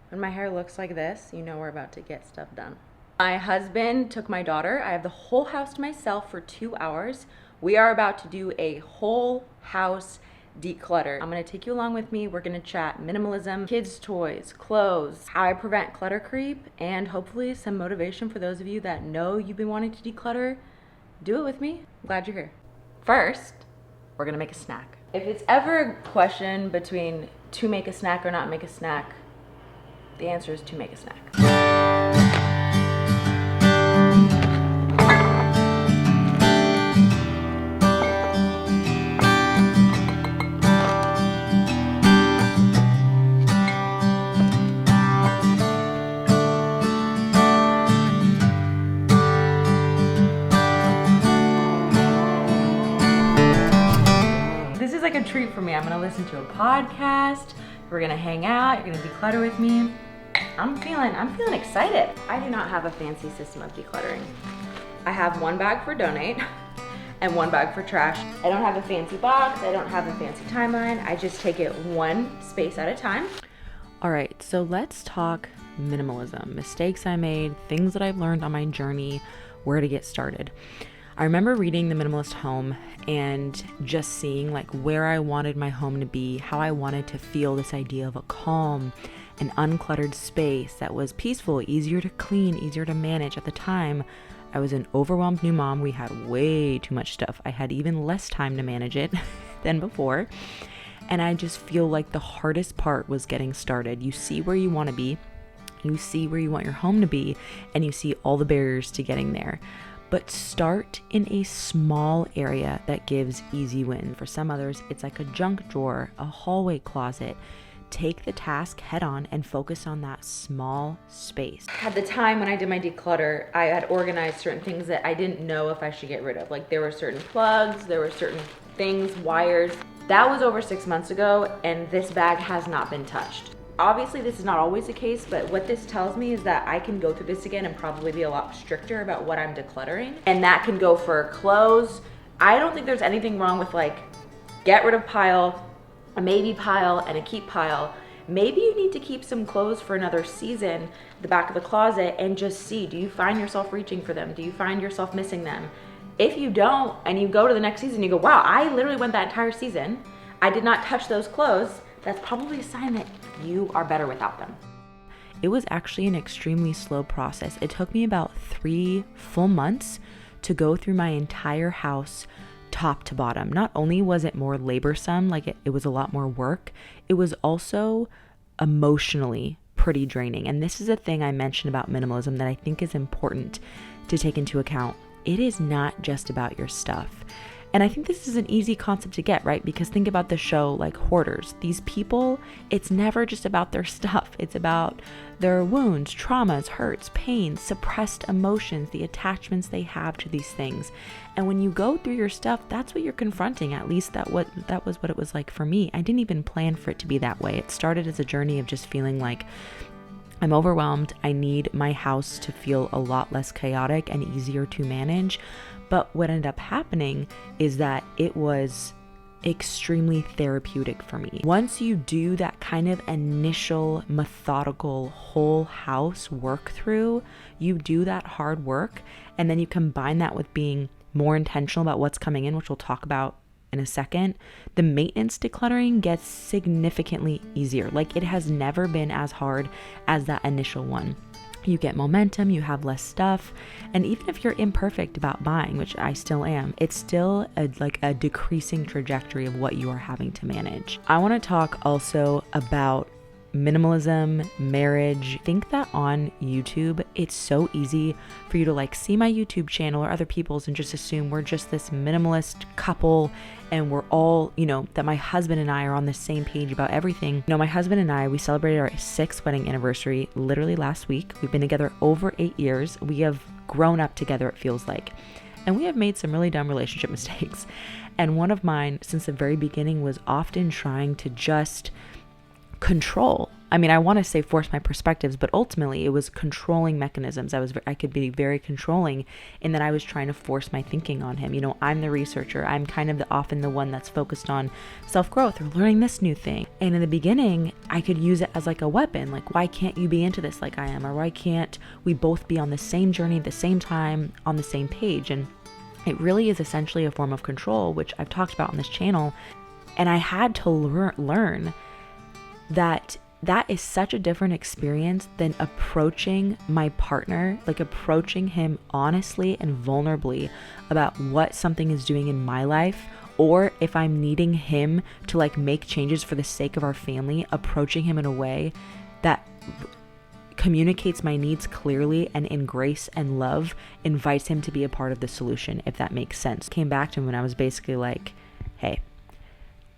When my hair looks like this, you know we're about to get stuff done. My husband took my daughter. I have the whole house to myself for 2 hours. We are about to do a whole house declutter. I'm gonna take you along with me. We're gonna chat minimalism, kids' toys, clothes, how I prevent clutter creep, and hopefully some motivation for those of you that know you've been wanting to declutter. Do it with me. I'm glad you're here. First, we're gonna make a snack. If it's ever a question between to make a snack or not make a snack, the answer is to make a snack. This is like a treat for me. I'm gonna listen to a podcast. We're gonna hang out. You're gonna declutter with me. I'm feeling excited. I do not have a fancy system of decluttering. I have one bag for donate and one bag for trash. I don't have a fancy box. I don't have a fancy timeline. I just take it one space at a time. All right, so let's talk minimalism. Mistakes I made, things that I've learned on my journey, where to get started. I remember reading The Minimalist Home and just seeing like where I wanted my home to be, how I wanted to feel, this idea of a calm and uncluttered space that was peaceful, easier to clean, easier to manage. At the time, I was an overwhelmed new mom. We had way too much stuff. I had even less time to manage it than before. And I just feel like the hardest part was getting started. You see where you want to be, you see where you want your home to be, and you see all the barriers to getting there. But start in a small area that gives easy win. For some others, it's like a junk drawer, a hallway closet. Take the task head on and focus on that small space. At the time when I did my declutter, I had organized certain things that I didn't know if I should get rid of. Like there were certain plugs, there were certain things, wires. That was over 6 months ago, and this bag has not been touched. Obviously, this is not always the case, but what this tells me is that I can go through this again and probably be a lot stricter about what I'm decluttering. And that can go for clothes. I don't think there's anything wrong with like, get rid of pile, a maybe pile, and a keep pile. Maybe you need to keep some clothes for another season, the back of the closet, and just see, do you find yourself reaching for them? Do you find yourself missing them? If you don't, and you go to the next season, you go, wow, I literally went that entire season. I did not touch those clothes. That's probably a sign that you are better without them. It was actually an extremely slow process. It took me about 3 full months to go through my entire house top to bottom. Not only was it more laborsome, like it was a lot more work, it was also emotionally pretty draining. And this is a thing I mentioned about minimalism that I think is important to take into account. It is not just about your stuff. And I think this is an easy concept to get, right? Because think about the show like Hoarders. These people, it's never just about their stuff. It's about their wounds, traumas, hurts, pains, suppressed emotions, the attachments they have to these things. And when you go through your stuff, that's what you're confronting. At least that was what it was like for me. I didn't even plan for it to be that way. It started as a journey of just feeling like I'm overwhelmed. I need my house to feel a lot less chaotic and easier to manage. But what ended up happening is that it was extremely therapeutic for me. Once you do that kind of initial methodical whole house work through, you do that hard work, and then you combine that with being more intentional about what's coming in, which we'll talk about in a second, the maintenance decluttering gets significantly easier. Like it has never been as hard as that initial one. You get momentum, you have less stuff, and even if you're imperfect about buying, which I still am, it's still a decreasing trajectory of what you are having to manage. I want to talk also about minimalism, marriage. I think that on YouTube, it's so easy for you to like see my YouTube channel or other people's and just assume we're just this minimalist couple and we're all, that my husband and I are on the same page about everything. My husband and I, we celebrated our 6th wedding anniversary literally last week. We've been together over 8 years. We have grown up together, it feels like. And we have made some really dumb relationship mistakes. And one of mine since the very beginning was often trying to just control I mean, I want to say force my perspectives, but ultimately it was controlling mechanisms. I could be very controlling in that I was trying to force my thinking on him. You know, I'm the researcher. I'm kind of often the one that's focused on self-growth or learning this new thing. And in the beginning, I could use it as like a weapon. Like, why can't you be into this like I am? Or why can't we both be on the same journey at the same time, on the same page? And it really is essentially a form of control, which I've talked about on this channel. And I had to learn that is such a different experience than approaching my partner, like approaching him honestly and vulnerably about what something is doing in my life, or if I'm needing him to like make changes for the sake of our family, approaching him in a way that communicates my needs clearly and in grace and love, invites him to be a part of the solution, if that makes sense. Came back to him when I was basically like, hey,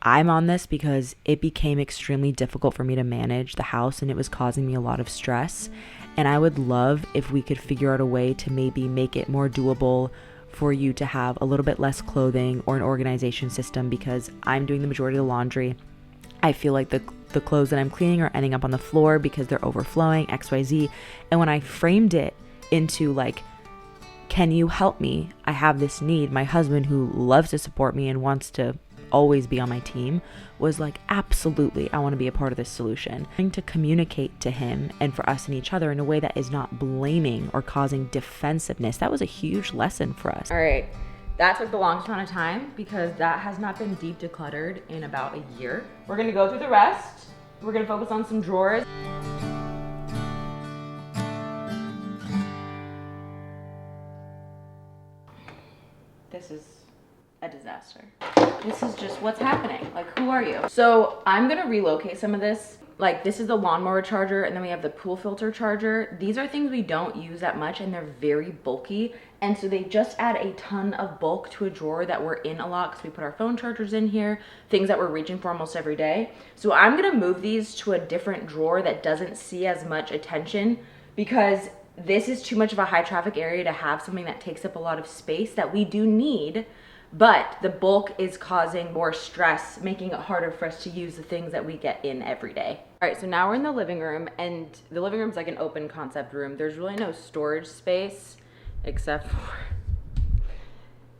I'm on this because it became extremely difficult for me to manage the house and it was causing me a lot of stress. And I would love if we could figure out a way to maybe make it more doable for you to have a little bit less clothing or an organization system, because I'm doing the majority of the laundry. I feel like the clothes that I'm cleaning are ending up on the floor because they're overflowing, XYZ. And when I framed it into like, can you help me? I have this need. My husband, who loves to support me and wants to always be on my team, was like, absolutely, I want to be a part of this solution. Trying to communicate to him and for us and each other in a way that is not blaming or causing defensiveness. That was a huge lesson for us. All right, that took the longest amount of time because that has not been deep decluttered in about a year. We're gonna go through the rest. We're gonna focus on some drawers. This is a disaster. This is just what's happening. Like, who are you? So I'm gonna relocate some of this. Like, this is the lawnmower charger, and then we have the pool filter charger. These are things we don't use that much, and they're very bulky. And so they just add a ton of bulk to a drawer that we're in a lot because we put our phone chargers in here, things that we're reaching for almost every day. So I'm gonna move these to a different drawer that doesn't see as much attention, because this is too much of a high traffic area to have something that takes up a lot of space that we do need. But the bulk is causing more stress, making it harder for us to use the things that we get in every day. All right, so now we're in the living room, and the living room's like an open concept room. There's really no storage space except for,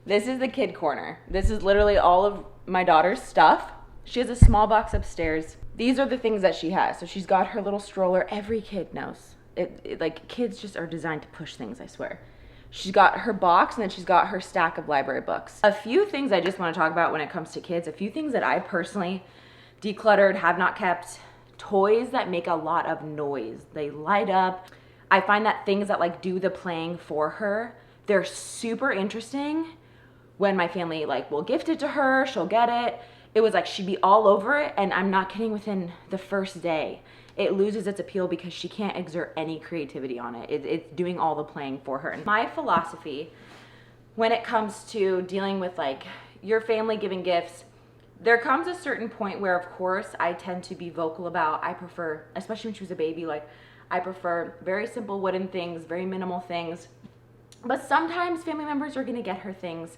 this is the kid corner. This is literally all of my daughter's stuff. She has a small box upstairs. These are the things that she has. So she's got her little stroller. Every kid knows. Like, kids just are designed to push things, I swear. She's got her box, and then she's got her stack of library books. A few things I just want to talk about when it comes to kids, a few things that I personally decluttered, have not kept. Toys that make a lot of noise. They light up. I find that things that like do the playing for her, they're super interesting. When my family like will gift it to her, she'll get it. It was like she'd be all over it, and I'm not kidding, within the first day it loses its appeal because she can't exert any creativity on it. It's doing all the playing for her. And my philosophy when it comes to dealing with like your family giving gifts, there comes a certain point where, of course, I tend to be vocal about, I prefer, especially when she was a baby, like I prefer very simple wooden things, very minimal things. But sometimes family members are gonna get her things,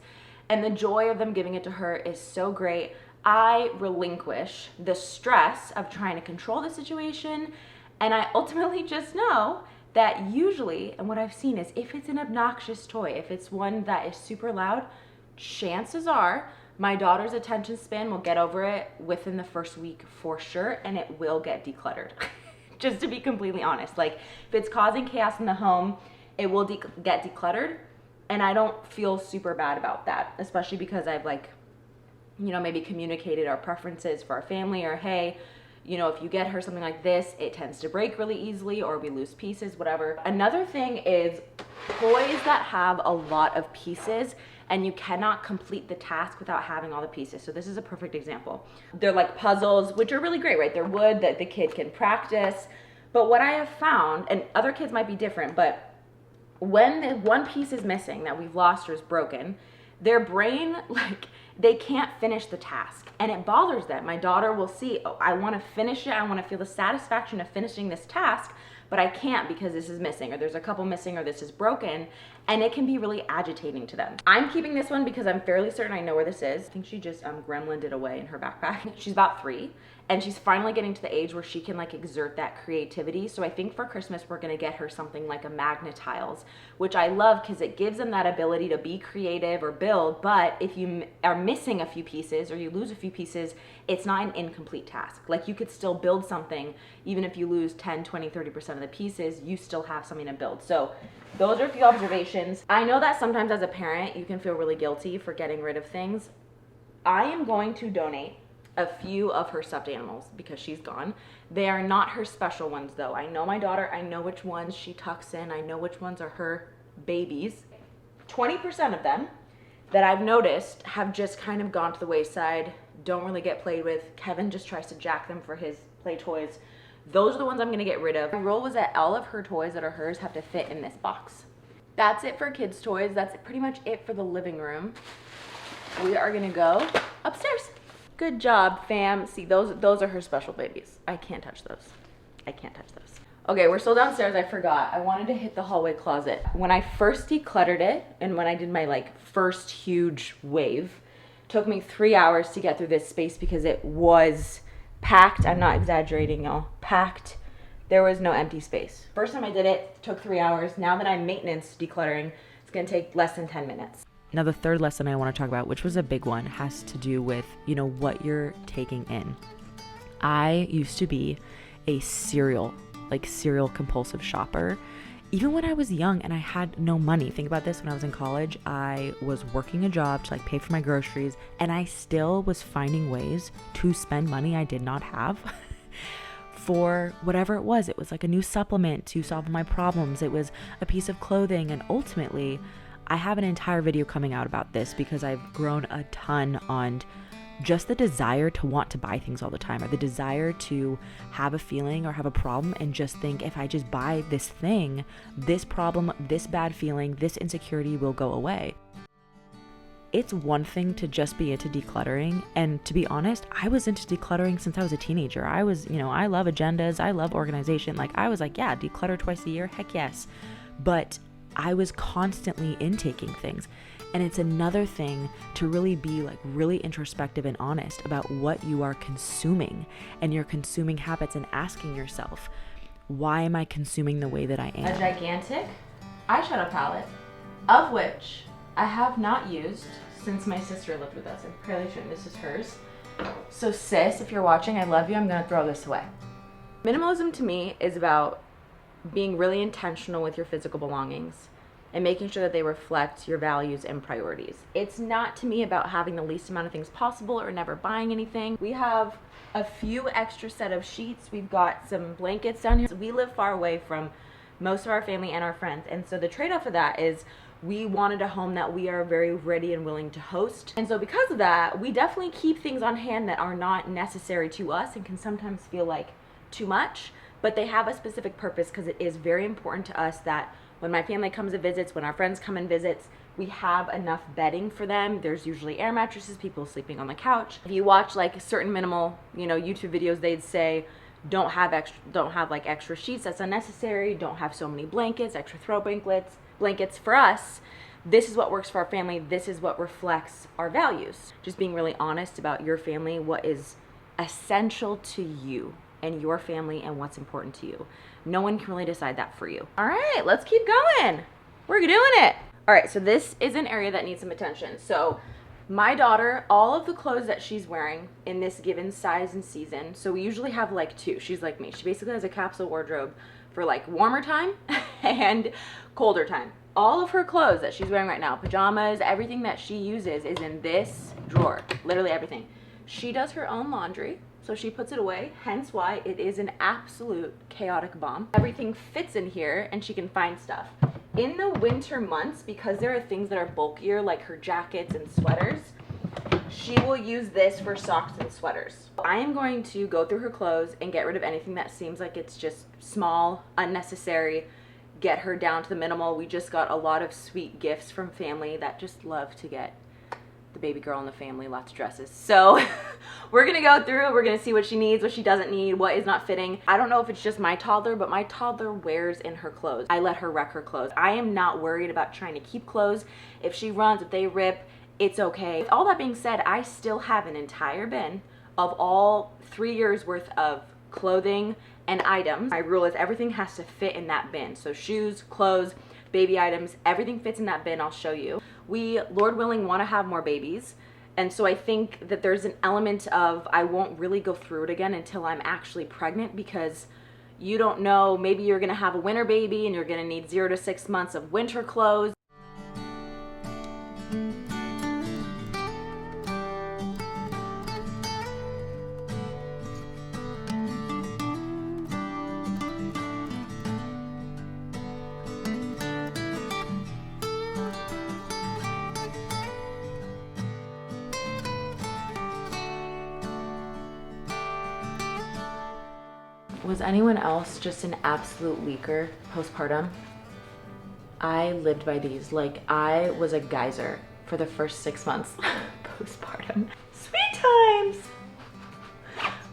and the joy of them giving it to her is so great. I relinquish the stress of trying to control the situation, and I ultimately just know that usually, and what I've seen is, if it's an obnoxious toy, if it's one that is super loud, chances are my daughter's attention span will get over it within the first week for sure, and it will get decluttered. Just to be completely honest, like if it's causing chaos in the home, it will get decluttered, and I don't feel super bad about that, especially because I've like, you know, maybe communicated our preferences for our family, or hey, you know, if you get her something like this, it tends to break really easily, or we lose pieces, whatever. Another thing is toys that have a lot of pieces and you cannot complete the task without having all the pieces. So this is a perfect example. They're like puzzles, which are really great, right? They're wood that the kid can practice. But what I have found, and other kids might be different, but when the one piece is missing that we've lost or is broken, their brain, like, they can't finish the task, and it bothers them. My daughter will see, oh, I want to finish it. I want to feel the satisfaction of finishing this task, but I can't because this is missing, or there's a couple missing, or this is broken, and it can be really agitating to them. I'm keeping this one because I'm fairly certain I know where this is. I think she just gremlined it away in her backpack. She's about 3, and she's finally getting to the age where she can like exert that creativity. So I think for Christmas we're gonna get her something like a magnet tiles, which I love because it gives them that ability to be creative or build. But if you are missing a few pieces or you lose a few pieces, it's not an incomplete task. Like you could still build something even if you lose 10, 20, 30% of the pieces, you still have something to build. So those are a few observations. I know that sometimes as a parent you can feel really guilty for getting rid of things. I am going to donate a few of her stuffed animals because she's gone. They are not her special ones though. I know my daughter, I know which ones she tucks in, I know which ones are her babies. 20% of them that I've noticed have just kind of gone to the wayside, don't really get played with. Kevin just tries to jack them for his play toys. Those are the ones I'm gonna get rid of. My rule was that all of her toys that are hers have to fit in this box. That's it for kids' toys. That's pretty much it for the living room. We are gonna go upstairs. Good job, fam. See, those are her special babies. I can't touch those. I can't touch those. Okay, we're still downstairs. I forgot. I wanted to hit the hallway closet. When I first decluttered it, and when I did my like first huge wave, it took me 3 hours to get through this space because it was packed. I'm not exaggerating, y'all. Packed. There was no empty space. First time I did it took 3 hours. Now that I'm maintenance decluttering, it's gonna take less than 10 minutes. Now, the third lesson I want to talk about, which was a big one, has to do with, what you're taking in. I used to be a serial compulsive shopper. Even when I was young and I had no money. Think about this, when I was in college, I was working a job to pay for my groceries, and I still was finding ways to spend money I did not have for whatever it was. It was like a new supplement to solve my problems. It was a piece of clothing, and ultimately, I have an entire video coming out about this because I've grown a ton on just the desire to want to buy things all the time, or the desire to have a feeling or have a problem and just think, if I just buy this thing, this problem, this bad feeling, this insecurity will go away. It's one thing to just be into decluttering. And to be honest, I was into decluttering since I was a teenager. I was, I love agendas. I love organization. I was like, yeah, declutter twice a year. Heck yes. But I was constantly intaking things. And it's another thing to really be really introspective and honest about what you are consuming and your consuming habits, and asking yourself, why am I consuming the way that I am? A gigantic eyeshadow palette, of which I have not used since my sister lived with us. I'm fairly sure this is hers. So sis, if you're watching, I love you. I'm gonna throw this away. Minimalism to me is about being really intentional with your physical belongings and making sure that they reflect your values and priorities. It's not to me about having the least amount of things possible or never buying anything. We have a few extra set of sheets. We've got some blankets down here. We live far away from most of our family and our friends, and so the trade-off of that is we wanted a home that we are very ready and willing to host. And so because of that, we definitely keep things on hand that are not necessary to us and can sometimes feel like too much, but they have a specific purpose because it is very important to us that when my family comes and visits, when our friends come and visits, we have enough bedding for them. There's usually air mattresses, people sleeping on the couch. If you watch certain minimal, YouTube videos, they'd say, don't have extra sheets, that's unnecessary. Don't have so many blankets, extra throw blankets. For us, this is what works for our family. This is what reflects our values. Just being really honest about your family, what is essential to you and your family and what's important to you. No one can really decide that for you. All right, let's keep going. We're doing it. All right, so this is an area that needs some attention. So my daughter, all of the clothes that she's wearing in this given size and season, so we usually have two. She's like me. She basically has a capsule wardrobe for warmer time and colder time. All of her clothes that she's wearing right now, pajamas, everything that she uses is in this drawer, literally everything. She does her own laundry, so she puts it away, hence why it is an absolute chaotic bomb. Everything fits in here and she can find stuff. In the winter months, because there are things that are bulkier, like her jackets and sweaters, she will use this for socks and sweaters. I am going to go through her clothes and get rid of anything that seems like it's just small, unnecessary, get her down to the minimal. We just got a lot of sweet gifts from family that just love to get the baby girl in the family lots of dresses. So we're gonna go through, we're gonna see what she needs, what she doesn't need, what is not fitting. I don't know if it's just my toddler, but my toddler wears in her clothes. I let her wreck her clothes. I am not worried about trying to keep clothes. If she runs, if they rip, it's okay. With all that being said, I still have an entire bin of all 3 years worth of clothing and items. My rule is everything has to fit in that bin. So shoes, clothes, baby items, everything fits in that bin. I'll show you. We, Lord willing, want to have more babies. And so I think that there's an element of I won't really go through it again until I'm actually pregnant, because you don't know, maybe you're gonna have a winter baby and you're gonna need 0 to 6 months of winter clothes. Was anyone else just an absolute leaker postpartum? I lived by these. Like, I was a geyser for the first 6 months postpartum. Sweet times!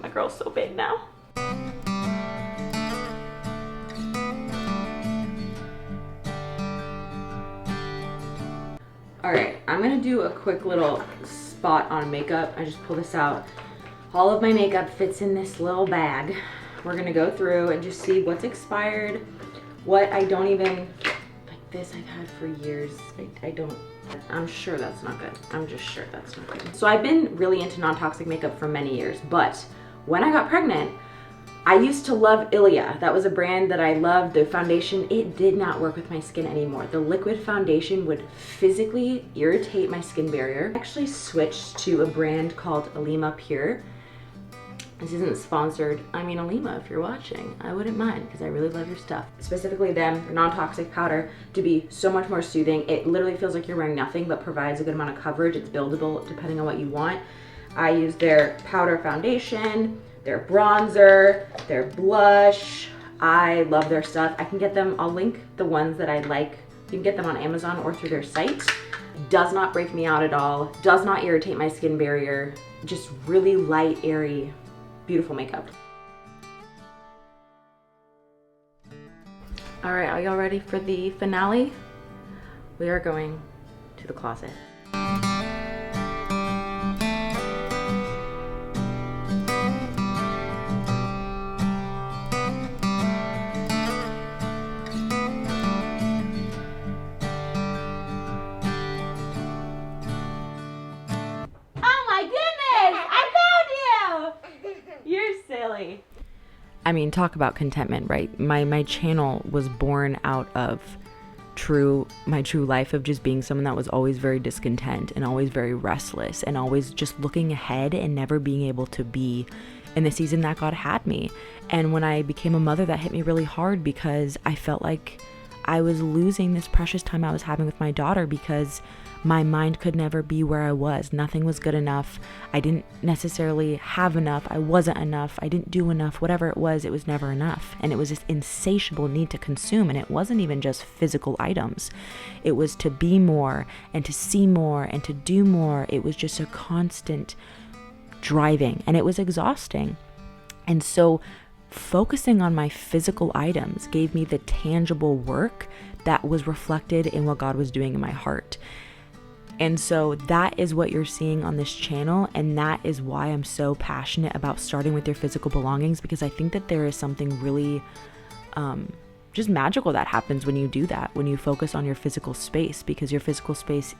My girl's so big now. All right, I'm gonna do a quick little spot on makeup. I just pull this out. All of my makeup fits in this little bag. We're gonna go through and just see what's expired, what I don't even, like this I've had for years. I'm sure that's not good. I'm just sure that's not good. So I've been really into non-toxic makeup for many years, but when I got pregnant, I used to love Ilia. That was a brand that I loved. The foundation, it did not work with my skin anymore. The liquid foundation would physically irritate my skin barrier. I actually switched to a brand called Alima Pure. This isn't sponsored. I mean, Alima, if you're watching, I wouldn't mind because I really love your stuff. Specifically them, their non-toxic powder, to be so much more soothing. It literally feels like you're wearing nothing but provides a good amount of coverage. It's buildable depending on what you want. I use their powder foundation, their bronzer, their blush. I love their stuff. I can get them, I'll link the ones that I like. You can get them on Amazon or through their site. Does not break me out at all. Does not irritate my skin barrier. Just really light, airy, beautiful makeup. All right, are y'all ready for the finale? We are going to the closet. I mean, talk about contentment, right? My channel was born out of my true life of just being someone that was always very discontent and always very restless and always just looking ahead and never being able to be in the season that God had me. And when I became a mother, that hit me really hard because I felt like I was losing this precious time I was having with my daughter because my mind could never be where I was. Nothing was good enough. I didn't necessarily have enough. I wasn't enough. I didn't do enough. Whatever it was never enough. And it was this insatiable need to consume. And it wasn't even just physical items. It was to be more and to see more and to do more. It was just a constant driving and it was exhausting. And so focusing on my physical items gave me the tangible work that was reflected in what God was doing in my heart. And so that is what you're seeing on this channel. And that is why I'm so passionate about starting with your physical belongings, because I think that there is something really just magical that happens when you do that, when you focus on your physical space, because your physical space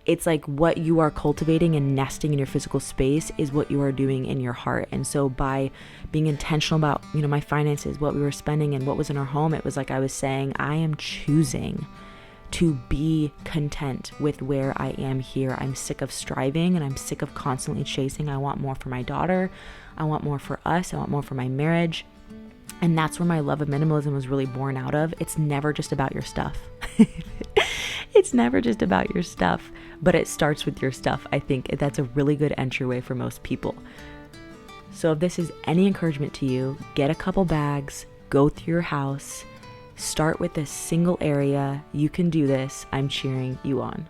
it's like what you are cultivating and nesting in your physical space is what you are doing in your heart. And so by being intentional about, my finances, what we were spending and what was in our home, it was like I was saying, I am choosing to be content with where I am here. I'm sick of striving and I'm sick of constantly chasing. I want more for my daughter. I want more for us. I want more for my marriage. And that's where my love of minimalism was really born out of. It's never just about your stuff. It's never just about your stuff, but it starts with your stuff. I think that's a really good entryway for most people. So if this is any encouragement to you, get a couple bags, go through your house, start with a single area. You can do this. I'm cheering you on.